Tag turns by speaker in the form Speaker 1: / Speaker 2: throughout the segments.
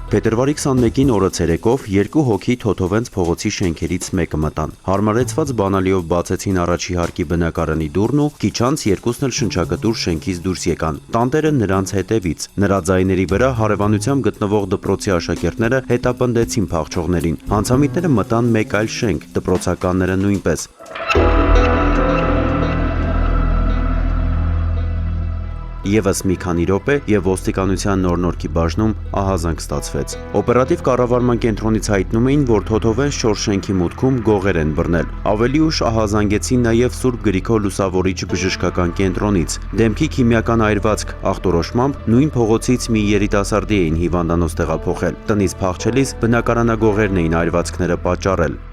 Speaker 1: Փետրվարի 21-ին օրը ցերեկով երկու հոգի Թոթովենց փողոցի շենքերից մեկը մտան։ Հարմարեցված բանալիով բացեցին առաջի հարկի բնակարանի դուռն ու քիչ անց երկուսն էլ շնչակտուր շենքից դուրս եկան։ Տանտերը նրանց հետևից։ Նրա ձայների վրա հարևանությամբ գտնվող դպրոցի աշակերտները հետապնդեցին փախչողներին։ Հանցամիտները մտան մեկ այլ շենք, դպրոցականները նույնպես։ Եվս մի քանի րոպե եւ ոստիկանության նոր-նորքի բաժնում ահազանգ ստացվեց։ Օպերատիվ կառավարման կենտրոնից հայտնում էին, որ Թոթովենց 4 շենքի մուտքում գողեր են բռնել։ Ավելի ուշ ահազանգեցին նաեւ Սուրբ Գրիգոր Լուսավորիչ բժշկական կենտրոնից։ Դեմքի քիմիական այրվածք ախտորոշմամբ նույն փողոցից մի երիտասարդի էին հիվանդանոց տեղափոխել։ Տնից փախչելիս բնակարանագողերն էին այրվածքները պատճառել։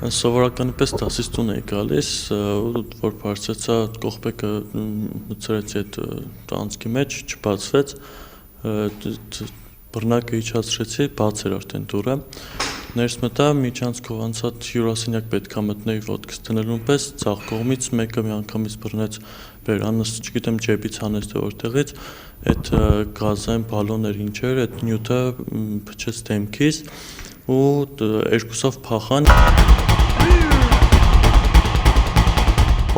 Speaker 2: Սովորականապես 10-ից տուն էի գալիս, որ բարձրացա կողպեկը մցրեց այդ տանցքի մեջ, չբացվեց, բռնակը իջացրեցի, բաց էր արդեն դուռը, ներս մտա, միջանցքով անցած հյուրասենյակ պետք է մտնեի ոտքս դնելուն պես, ցախ կողմից մեկը միանգամից բռնեց բերանս, չգիտեմ ջեբից հանեց թե որտեղից, այդ գազային բալոններ ինչ էր, այդ նյութը փչեց դեմքիս ու երկուսով փախան։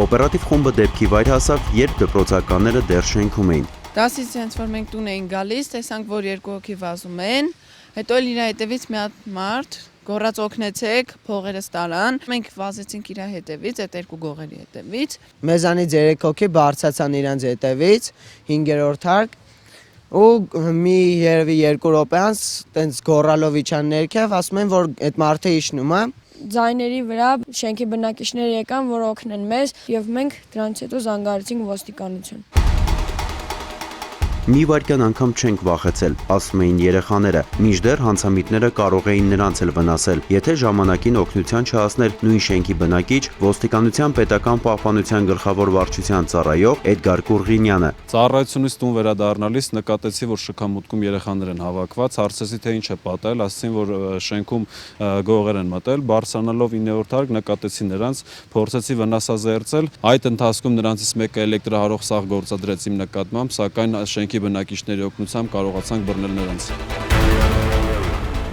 Speaker 1: Օպերատիվ խումբը դեպքի վայր հասավ, երբ դպրոցականները դեռ շենքում էին։
Speaker 3: 10-ից հենց որ մենք տուն էինք գալիս, տեսանք, որ երկու հոգի վազում են, հետո էլ իր հետևից մի հատ մարդ գոռաց օգնեցեք, փողերս տարան։ Մենք վազեցինք իր հետևից, այդ երկու գողերի հետևից։
Speaker 4: Մեզանից 3 հոգի բարձրացան իրանց հետևից, 5-րդ հարկ, ու մի երևի 2 րոպե անց տենց գոռալով իջան ներքև, ասում են, որ այդ մարդը իջնում է։
Speaker 5: Ձայների վրա շենքի բնակիչները եկան, որ օգնեն մեզ, եւ մենք դրանից հետո զանգահարեցինք ոստիկանություն։
Speaker 1: Մի վայրկյան անգամ չենք վախեցել, ասում էին երեխաները, մինչդեռ հանցամիտները կարող էին նրանց էլ վնասել, եթե ժամանակին օգնության չհասներ նույն շենքի բնակիչ, ոստիկանության պետական պահպանության գլխավոր վարչության ծառայող Էդգար Կուրղինյանը։
Speaker 6: Ծառայությունից տուն վերադառնալիս նկատեցի, որ շքամուտքում երեխաներ են հավաքված, հարցրեցի, թե ինչ է պատահել, ասացին, որ շենքում գողեր են մտել, բարձրանալով 9-րդ հարկ նկատեցի նրանց, փորձեցի վնասազերծել, այդ ընթացքում նրանցից մեկը էլեկտրահարող սաղ գործադրեց իմ նկատմամբ, սակայն շենքի բնակիչների օգնությամբ կարողացանք բռնել նրանց։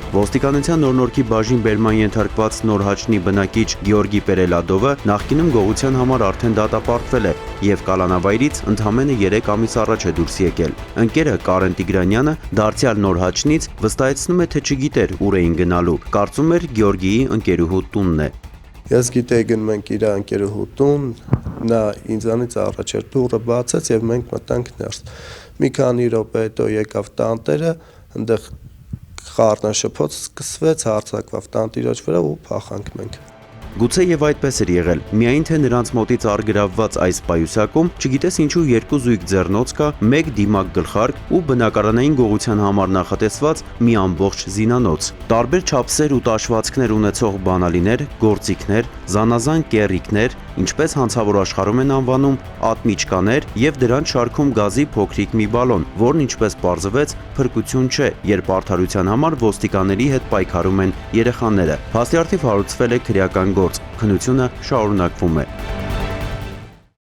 Speaker 1: Ոստիկանության նոր-նորքի բաժին բերման ենթարկված Նորհաճնի բնակիչ Գեորգի Պերելադովը նախկինում գողության համար արդեն դատապարտվել է եւ կալանավայրից ընդամենը 3 ամիս առաջ է դուրս եկել։ Ընկերը Կարեն Տիգրանյանը դարձյալ Նորհաճնից վստահեցնում է, թե չգիտեր ուր էին գնալու։ Կարծում էր Գեորգիի ընկերուհու տունն է։
Speaker 7: Ես գիտեի գնում ենք իր ընկերուհու տուն, նա ինձանից առաջ էր դուռը բացեց եւ մենք մտանք ներս։ Մի քանի րոպե հետո եկավ տանտերը, այնտեղ խառնաշփոթ սկսվեց, հարձակվավ տանտիրոջ վրա ու փախանք մենք։
Speaker 1: Գուցե եւ այդպես էր եղել, միայն թե նրանց մոտից արգրավված այս պայուսակում, չգիտես ինչու երկու զույգ ձեռնոց կա, մեկ դիմակ գլխարկ ու բնակարանային գողության համար նախատեսված մի ամբողջ զինանոց։ Տարբեր չափսեր ու տաշվածքներ ունեցող բանալիներ, գործիքներ, զանազան կեռիկներ, ինչպես հանցավոր աշխարհում են անվանում, ատմիճկաներ եւ դրանց շարքում գազի փոքրիկ մի բալոն, որն ինչպես պարզվեց, փրկություն չէ, երբ արդարության համար ոստիկանների հետ պայքարում են երեխաները։ Փաստի առթիվ հարուցվել է քրեական գործ, քննությունը շարունակվում է։